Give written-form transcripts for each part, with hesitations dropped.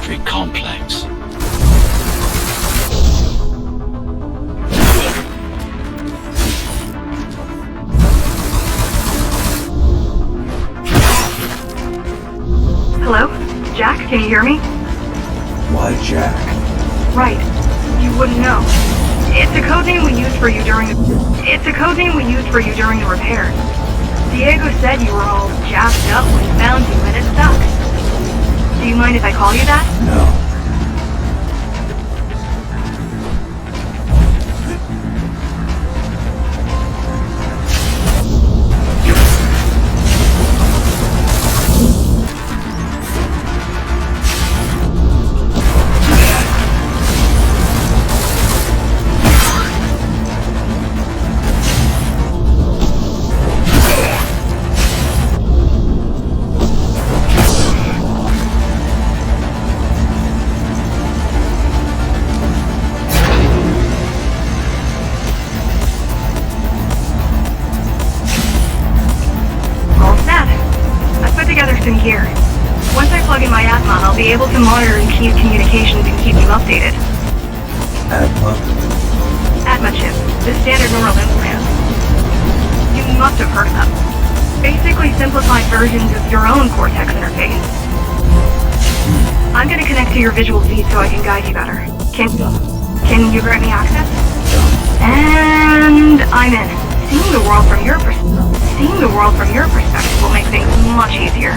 factory complex. Hello? Jack, can you hear me? Why Jack? Right. You wouldn't know. It's a code name we used for you during the repairs. Diego said you were all jacked up when he found you, and it sucks. Do you mind if I call you that? No. Some gear. Once I plug in my Atma, I'll be able to monitor and keep communications and keep you updated. Atma? Atma chip, the standard neural implant. You must have heard of them. Basically simplified versions of your own Cortex interface. I'm gonna connect to your visual feed so I can guide you better. Can you grant me access? And I'm in. Seeing the world from your perspective will make things much easier.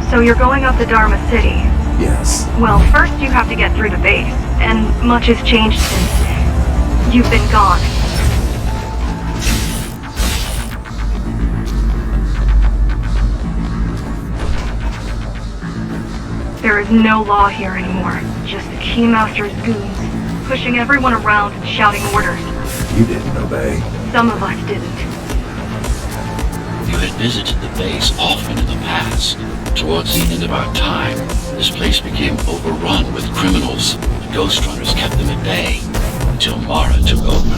So you're going up to Dharma City? Yes. Well, first you have to get through the base, and much has changed since you've been gone. There is no law here anymore, just the Keymaster's goons, pushing everyone around and shouting orders. You didn't obey. Some of us didn't. You had visited the base often in the past. Towards the end of our time, this place became overrun with criminals. The Ghostrunners kept them at bay until Mara took over.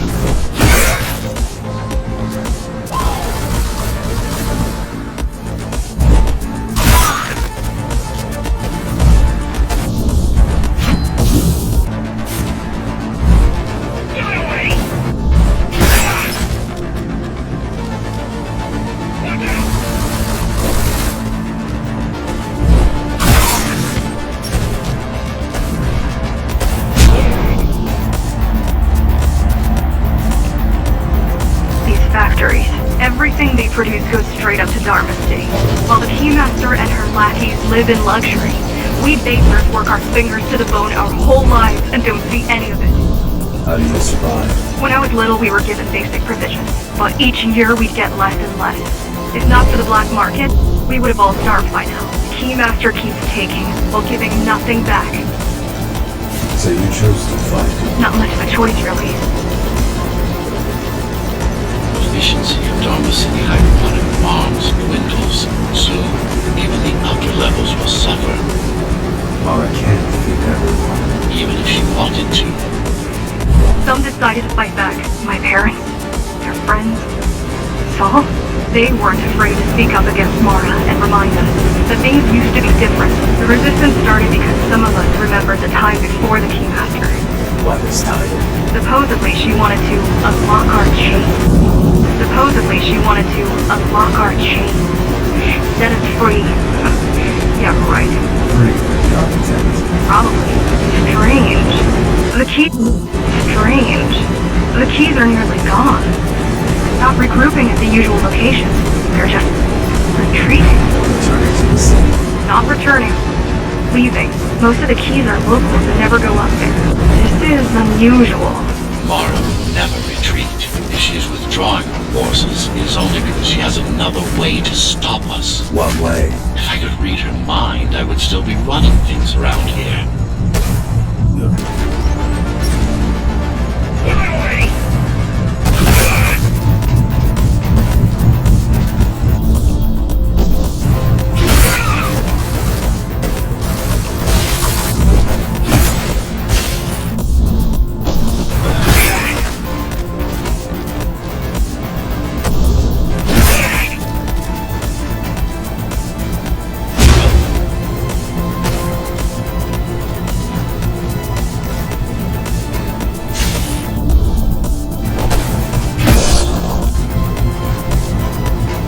Everything they produce goes straight up to Dharma City. While the Keymaster and her lackeys live in luxury, we basers work our fingers to the bone our whole lives and don't see any of it. How do you survive? When I was little, we were given basic provisions, but each year we'd get less and less. If not for the black market, we would have all starved by now. The Keymaster keeps taking, while giving nothing back. So you chose to fight? Not much of a choice, really. Efficiency of Dharma City hydroponic farms dwindles. Soon, even the upper levels will suffer. Mara can't defeat everyone. Even if she wanted to. Some decided to fight back. My parents, their friends, Saul. They weren't afraid to speak up against Mara and remind us that things used to be different. The resistance started because some of us remembered the time before the Keymaster. What is time? Supposedly she wanted to unlock our chains. Set us free. Yeah, right. Free for the architect. Probably. Strange. The key... Strange. The keys are nearly gone. Not regrouping at the usual locations. They're just retreating. Returning to the city. Not returning. Leaving. Most of the keys are locals that never go up there. This is unusual. Mara will never retreat. If she is withdrawing her forces, it is only because she has another way to stop us. What way? If I could read her mind, I would still be running things around here.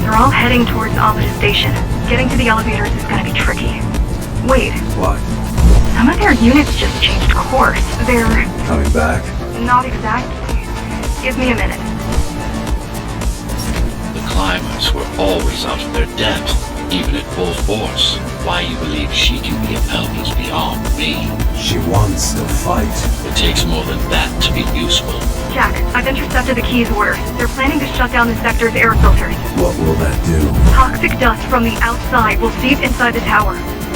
They're all heading towards the opposite station. Getting to the elevators is gonna be tricky. Wait, What? some of their units just changed course. They're Coming back? not exactly. Give me a minute. The climbers were always out of their depth, even at full force. Why you believe she can be of help is beyond me. She wants to fight. It takes more than that to be useful. Jack, I've intercepted the keys orders. They're planning to shut down the sector's air filters. What will that do? Toxic dust from the outside will seep inside the tower.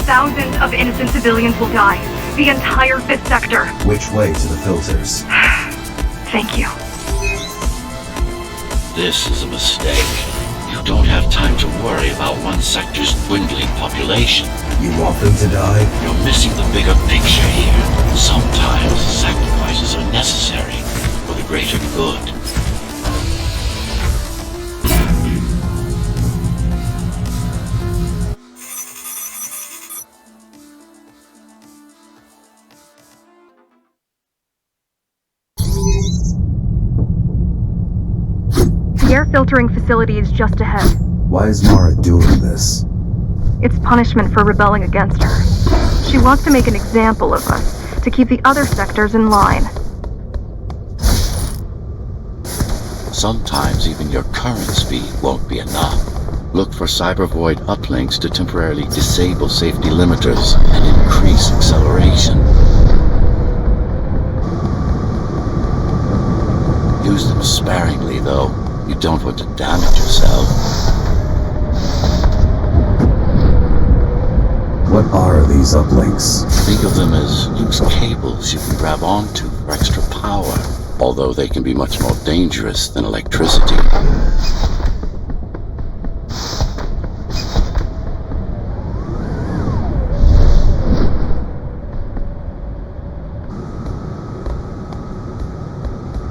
Thousands of innocent civilians will die. The entire 5th sector. Which way to the filters? Thank you. This is a mistake. You don't have time to worry about one sector's dwindling population. You want them to die? You're missing the bigger picture here. Sometimes sacrifices are necessary for the greater good. The air filtering facility is just ahead. Why is Mara doing this? It's punishment for rebelling against her. She wants to make an example of us, to keep the other sectors in line. Sometimes even your current speed won't be enough. Look for cybervoid uplinks to temporarily disable safety limiters and increase acceleration. Use them sparingly, though. You don't want to damage yourself. What are these uplinks? Think of them as loose cables you can grab onto for extra power, although they can be much more dangerous than electricity.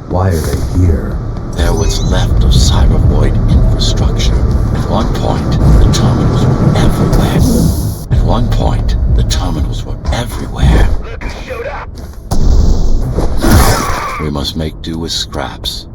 Why are they here? They're what's left of cybervoid infrastructure. At one point, the terminals were everywhere. At one point, the terminals were everywhere. Look who showed up! We must make do with scraps.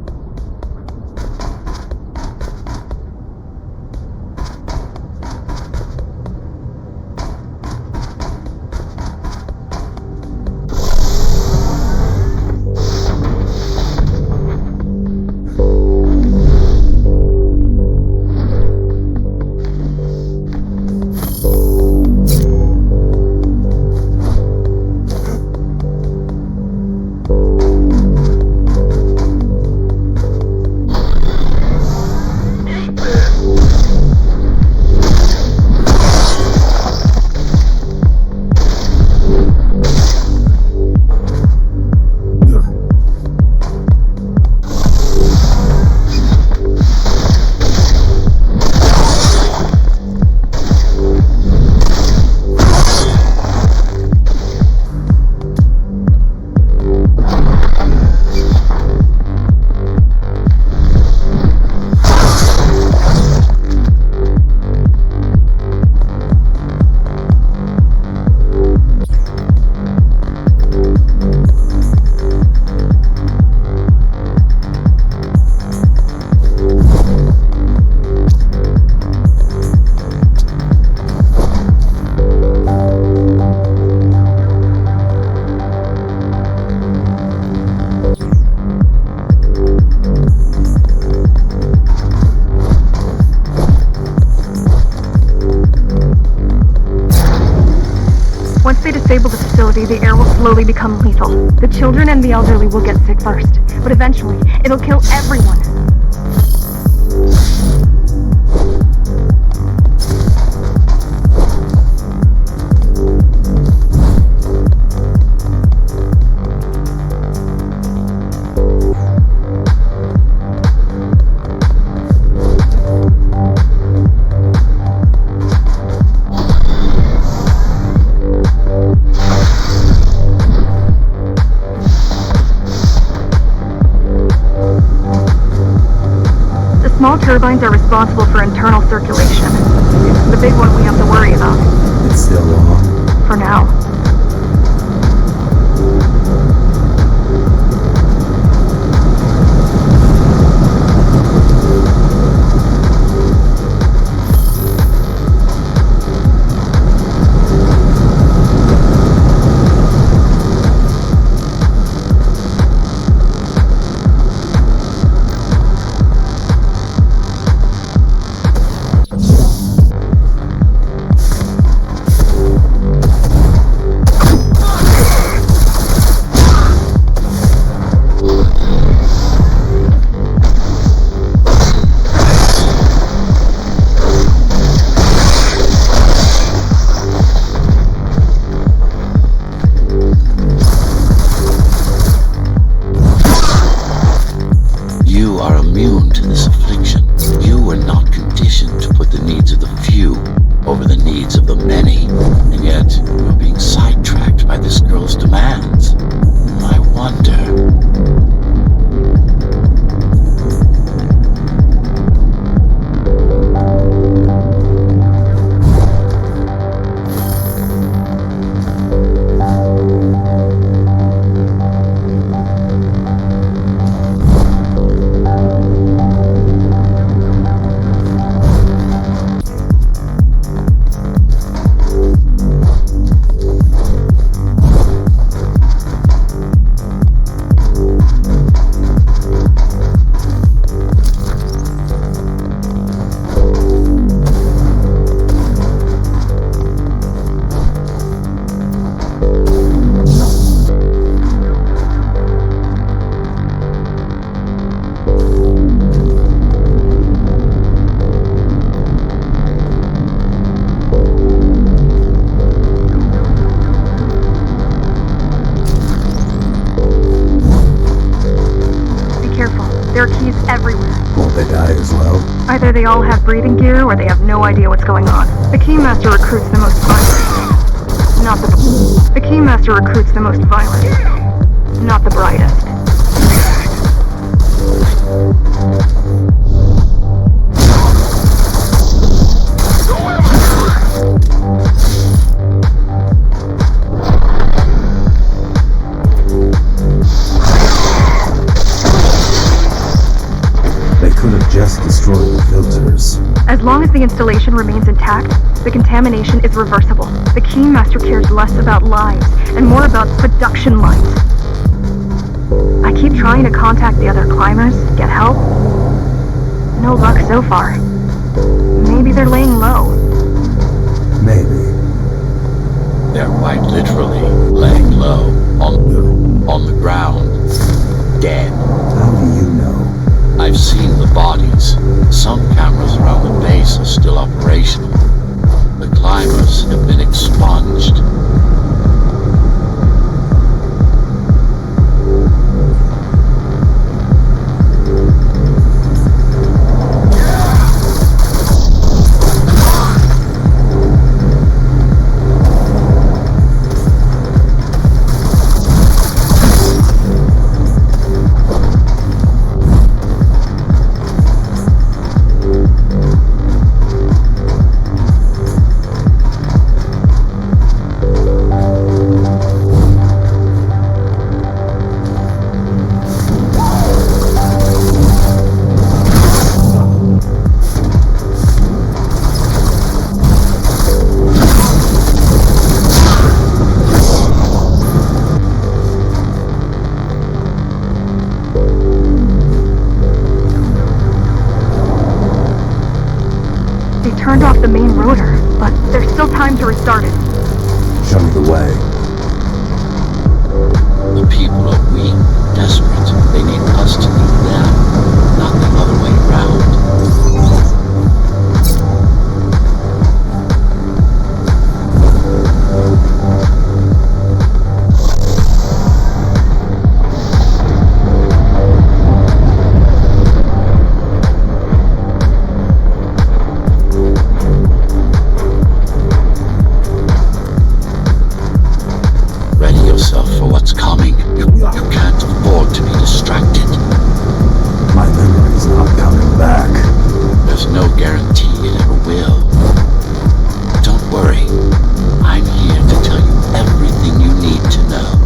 facility, the air will slowly become lethal. The children and the elderly will get sick first, but eventually, it'll kill everyone. Small turbines are responsible for internal circulation. It's the big one we have to worry about. It's still on. For now. There are keys everywhere. Won't they die as well? Either they all have breathing gear, or they have no idea what's going on. The Keymaster recruits the most violent. The Keymaster recruits the most violent. Not the brightest. Just destroy the filters. As long as the installation remains intact, the contamination is reversible. The Keymaster cares less about lives and more about production lines. I keep trying to contact the other climbers, get help. No luck so far. Maybe they're laying low. Maybe. They're quite literally laying low on the ground, dead. How do you know? I've seen the bodies. Some cameras around the base are still operational. The climbers have been expunged. Turned off the main rotor, but there's still time to restart it. Show me the way. The people are weak, desperate. They need us to lead them, not the other way around. Ready yourself for what's coming. You can't afford to be distracted. My memory's not coming back. There's no guarantee it ever will. Don't worry. I'm here to tell you everything you need to know.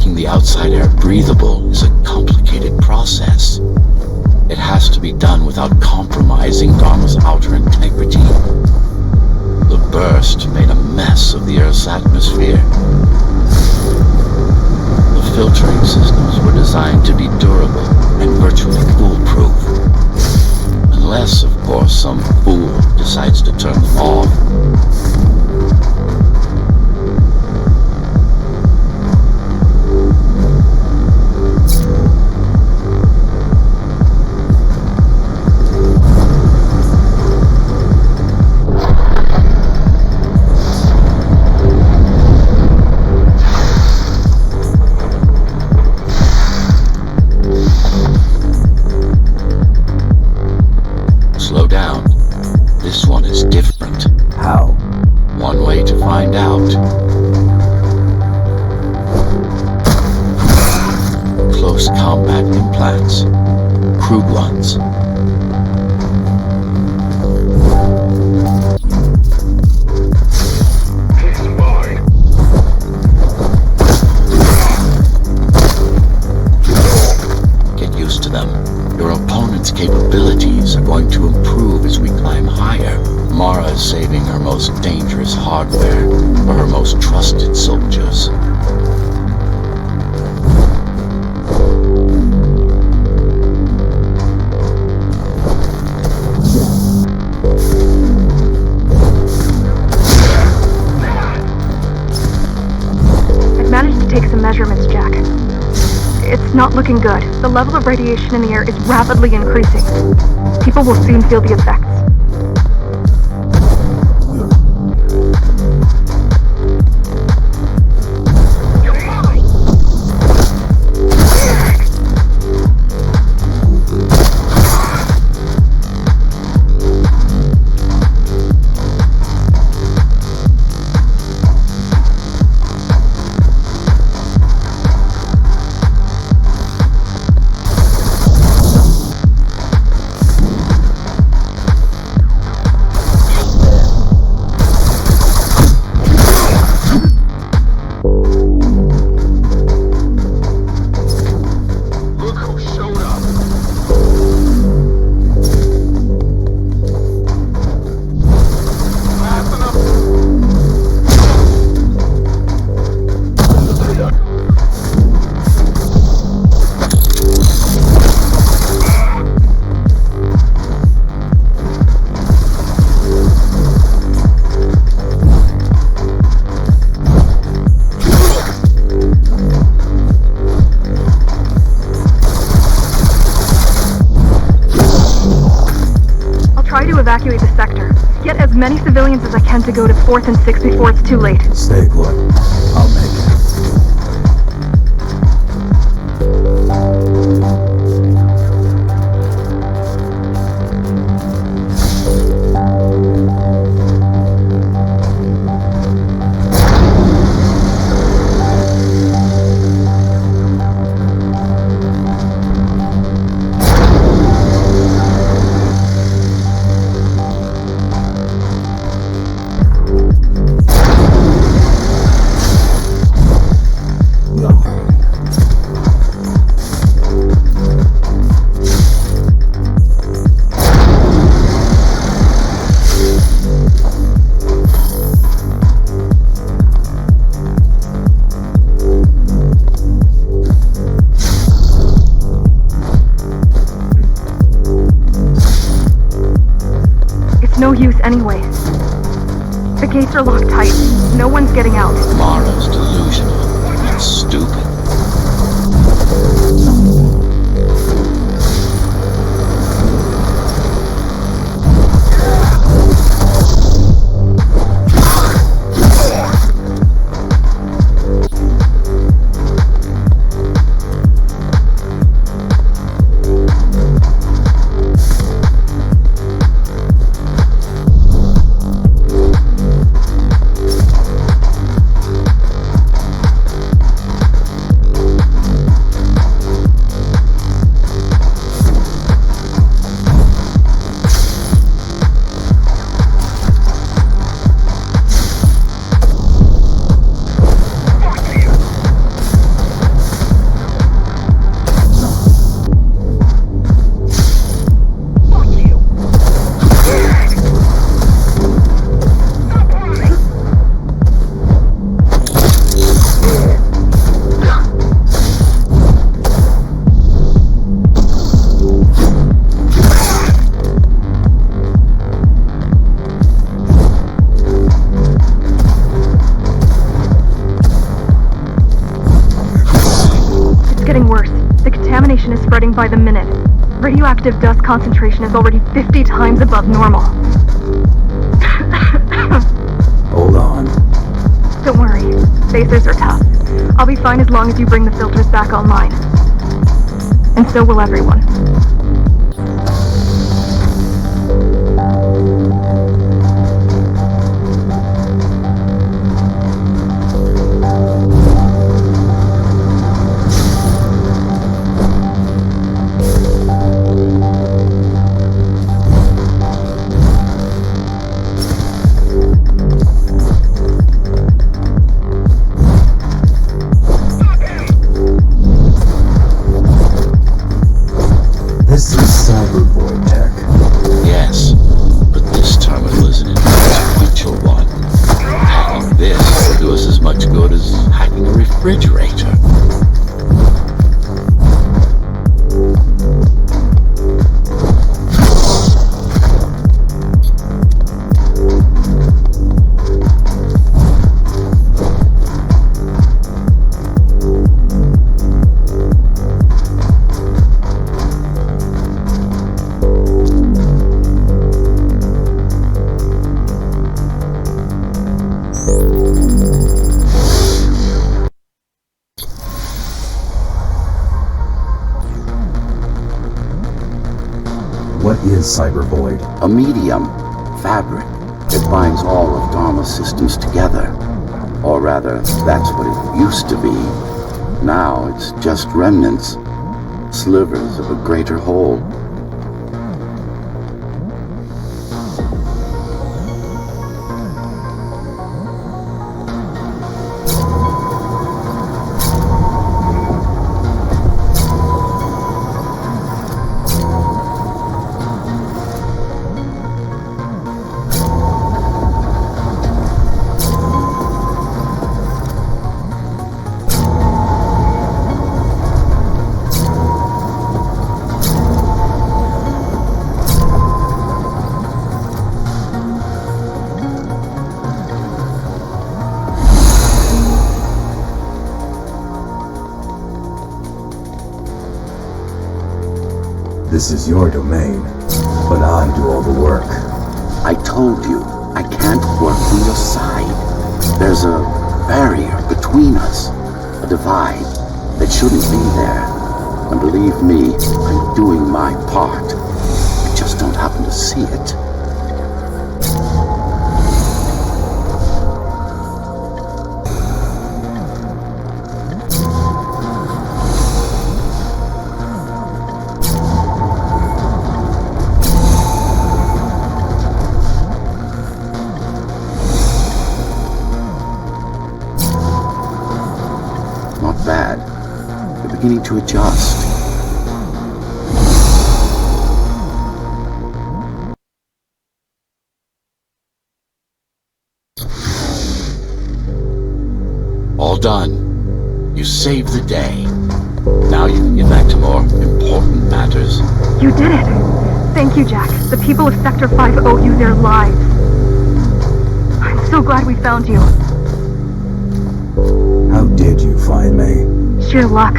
The outside air breathable is a complicated process. It has to be done without compromising Dharma's outer integrity. The burst made a mess of the Earth's atmosphere. The filtering systems were designed to be durable and virtually foolproof. Unless, of course, some fool decides to turn them off. Slow down. This one is different. How? One way to find out. Close combat implants. Crude ones. Get used to them. Your opponent's capabilities are going to improve as we climb higher. Mara is saving her most dangerous hardware for her most trusted soldiers. I've managed to take some measurements, Jack. It's not looking good. The level of radiation in the air is rapidly increasing. People will soon feel the effects. Evacuate the sector. Get as many civilians as I can to go to 4th and 6th before it's too late. Stay put. I'll make it. no use anyway. The gates are locked tight. No one's getting out. Mara's delusional and stupid. Is spreading by the minute. Radioactive dust concentration is already 50 times above normal. Hold on. Don't worry. Phasers are tough. I'll be fine as long as you bring the filters back online. And so will everyone. This is cyberboy tech. Yes, but this terminal is an inconsequential one. Hacking this will do us as much good as hacking a refrigerator. What is cybervoid? A medium, fabric, that binds all of Dharma's systems together. Or rather, that's what it used to be. Now it's just remnants, slivers of a greater whole. This is your domain, but I do all the work. I told you, I can't work from your side. There's a barrier between us, a divide that shouldn't be there. And believe me, I'm doing my part. I just don't happen to see it. Bad. They're beginning to adjust. All done. You saved the day. Now you can get back to more important matters. You did it. Thank you, Jack. The people of Sector 5 owe you their lives. I'm so glad we found you. How did you find me? Sheer luck.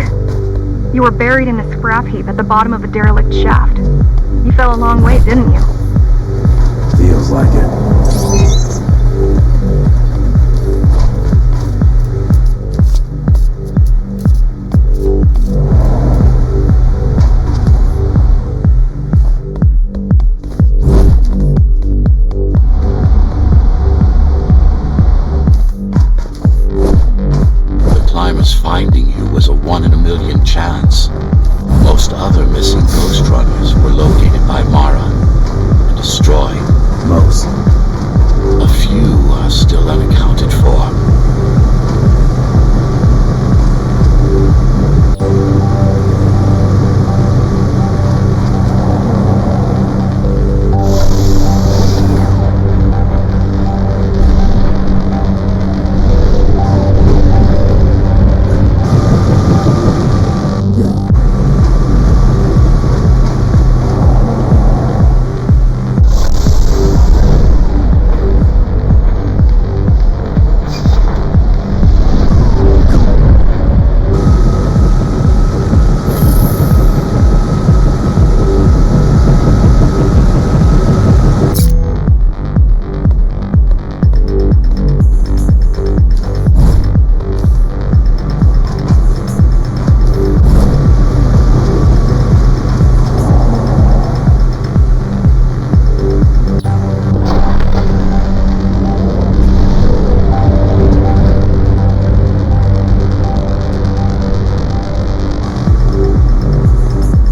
You were buried in a scrap heap at the bottom of a derelict shaft. You fell a long way, didn't you? Feels like it. Finding you was a 1 in a million chance. Most other missing Ghostrunners were located by Mara and destroyed. Most. A few are still unaccounted for.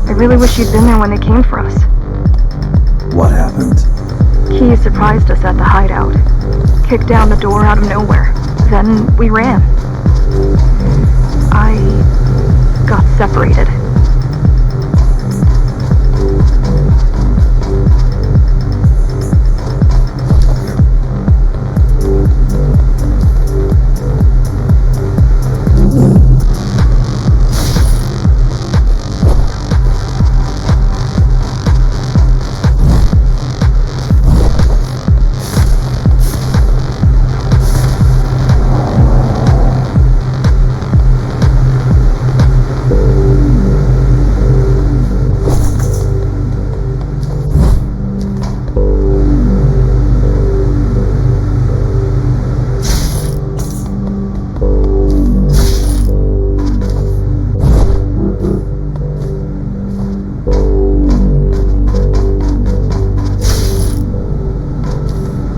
I really wish you'd been there when they came for us. What happened? Key surprised us at the hideout. Kicked down the door out of nowhere. Then we ran. I got separated.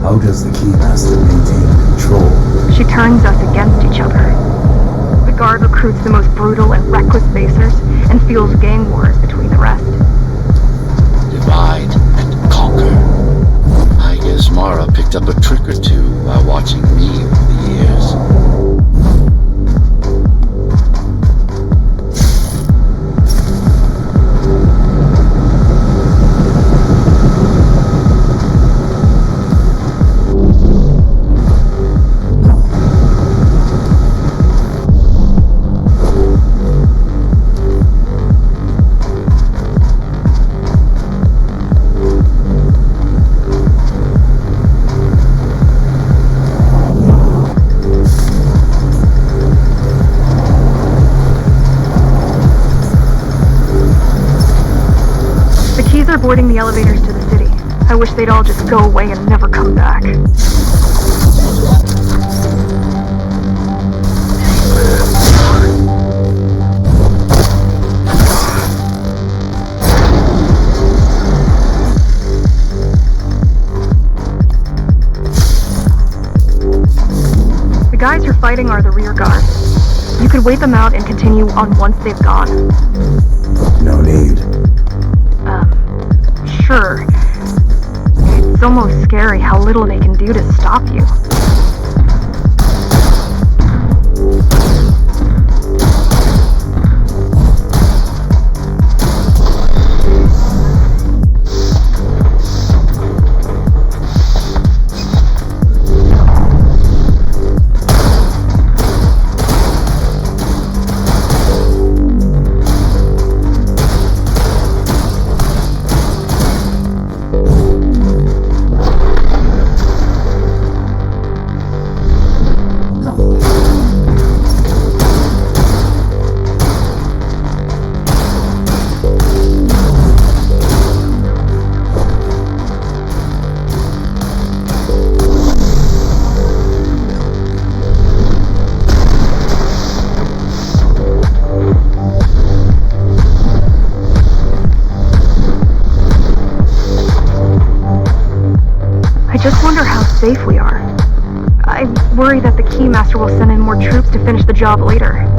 How does the Keymaster maintain control? She turns us against each other. The guard recruits the most brutal and reckless basers and fuels gang wars between the rest. Divide and conquer. I guess Mara picked up a trick or two while watching me over the years. They're boarding the elevators to the city. I wish they'd all just go away and never come back. The guys you're fighting are the rear guard. You could wait them out and continue on once they've gone. No need. Sure. It's almost scary how little they can do to stop you. Master will send in more troops to finish the job later.